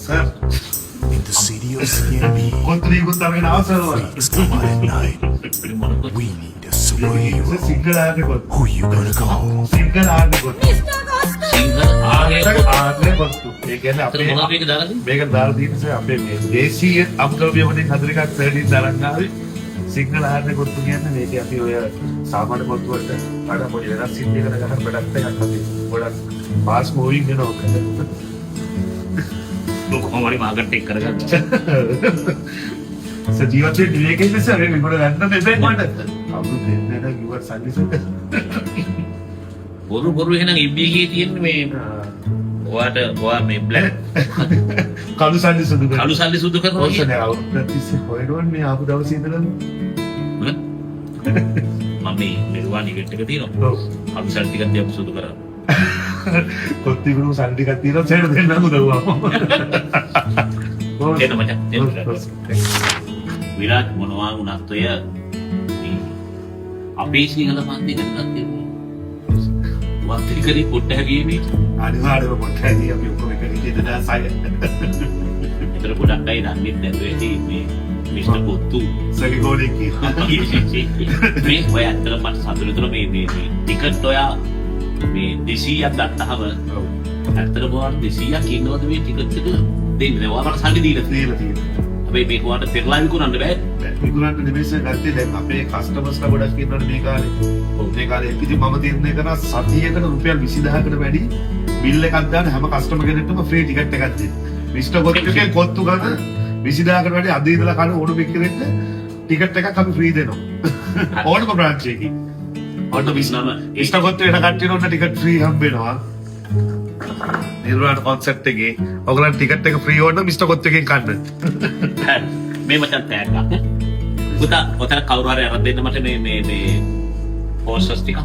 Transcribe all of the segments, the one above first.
Sir. In the city of CNB, කොන්ත්‍රීකුත් අරගෙන ආව sir. it's come out at night. We need a superhero. සිංගල් ආර්නේ කොත්. Who you gonna call? සිංගල් ආර්නේ කොත්. සිංහල ආගේ ආර්නේ කොත්. ඒ කියන්නේ අතර අපේ මොනවද මේක දාලාද? මේක දාලා තියෙන සර් අපේ මේ දේශීය අමුද්‍රව්‍ය වලින් හදන එකක් සර්ඩින් තරන් ආවේ. සිංගල් ආර්නේ කොත් කියන්නේ මේක අපි ඔය සාමාන්‍ය කොත් වලට වඩා පොඩි වෙනස් සිද්ධියකට ගන්න ප්‍රොඩක්ට් එකක් අපි ගොඩක් ෆාස්ට් මූවිං වෙනවා. කොහොම හරි මාකට් එක කරගන්න. සජීවත්වයේ ඩිලේ එකේ සර් මේක ගොඩ ගන්න දෙන්නේ මට. අපු දෙන්නේ නෑ කිව්වට සල්ලි සර්. බොරු එහෙනම් ඉබ්බීගේ තියෙන්නේ මේ ඔයා මේ බ්ලැක් කළු සල්ලි සුදු කරලා. කළු සල්ලි සුදු කරනවා ඔය නෑ ප්‍රතිස්සේ හොයනවනේ මේ ආපු දවසේ ඉඳලා. මම මේ මෙරුවා නිකට් එක තියෙනවා. ඔව්. කළු සල්ලි ටිකක් තියපු සුදු කරා. කොත්තිගුරු සල්ලි ටිකක් තියෙනවා සෙඩ දෙන්නම දවුවා. එන්න මචං එන්න. විරාජ් මොනවා වුණත් ඔය අපේ සිංහල පන්ති ගන්නත් තියෙනවා. වාත්‍රි කරේ පොට්ට හැගීමේ අනිවාර්යව පොට්ටයි අපි ඔක්කොම එක විදිහට දාසයි. ඒතර ගොඩක් අය දන්නේ නැතුව ඇති මේ මිස්ටර් පොත්තු සගේ ගෝලේ කියනවා. මේ ඔය ඇත්තට මට සතුටුතර මේ ටිකට් ඔයා මේ 200ක් ගත්තාම ඇත්තටම ඔයාලට 200ක් ඉන්නවද මේ ටිකට් එක දෙන්නේ? ඔයාලට සල්ලි දීලා තියෙනවා. හැබැයි මේක ඔයාලට පෙරලා විකුණන්න බෑ. විකුණන්න නෙමෙයි ගත්තේ දැන් අපේ කස්ටමර්ස්ලා ගොඩක් ඉන්නවනේ මේ කාලේ. මේ කාලේ ඉතින් මම තීරණය කරා සතියකට රුපියල් 20000කට වැඩි බිල් එකක් දාන හැම කස්ටමර් කෙනෙක්ටම ෆ්‍රී ටිකට් එකක් දෙන්න. මිස්ටර් කොත්තුගේ කොත්තු ගන්න 20000කට වැඩි අද ඉඳලා කන ඕන පිටකෙට ටිකට් එකක් අපි ෆ්‍රී දෙනවා. ඕනම බ්‍රාන්ච් එකකින්. ඔන්න මිස්ටර් කොත්තු එන කට්ටියට ඔන්න ටිකට් ෆ්‍රී හම්බ වෙනවා. නිර්වාණ කොන්සර්ට් එකේ ඔයගලන්ට ටිකට් එක ෆ්‍රී ඕන මිස්ටර් කොත්තු එකෙන් ගන්න. මේ මචං තෑග්ගක් නේ. පුතා ඔතන කවුරු හරි අරන් දෙන්න මට මේ පෝස්ටර්ස් ටික.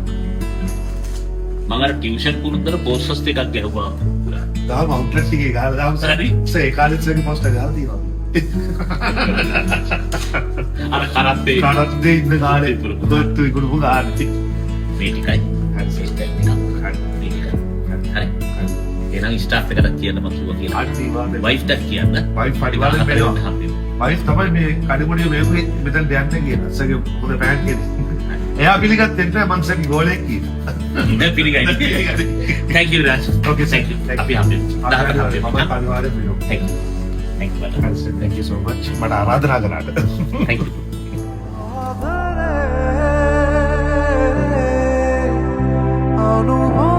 මම අර ටියුෂන් පුරුද්දට පෝස්ටර්ස් ටිකක් ගැහුවා. දාම අවුට්ලට් එකේ ගහලා දාමු සර්. ඒ කාලෙත් සර් පෝස්ටර් ගහලා තියෙනවා. අර කරත්තේ කාටද ඉන්න කාලේ පුරුද්දට ඉක්ුණු ගානේ. මේ ටිකයි. හරි සිස්ටර් ටික. හරි. එහෙනම් ස්ටාෆ් එකට කියන්න මම කිව්වා කියලා. අනිවාර්යයෙන්. වයිෆ්ට කියන්න. වයිෆ් අනිවාර්යෙන් බැලුවා. වයිෆ් තමයි මේ කඩමුඩිය මේකේ මෙතන දෙයන්න කියලා. සගේ පොඩ පෑන් කියන්නේ. එයා පිළිගත්තේ නැහැ මං සගේ ගෝලයක් කියලා. ඉතින් පිළිගයි. Thank you Raj. Okay, thank you. අපි හම්බෙමු. මම අනිවාර්යෙන් වෙනවා. Thank you. Thank you. Thank you so much. මට ආරාධනා කරාට. Thank you. අනුභව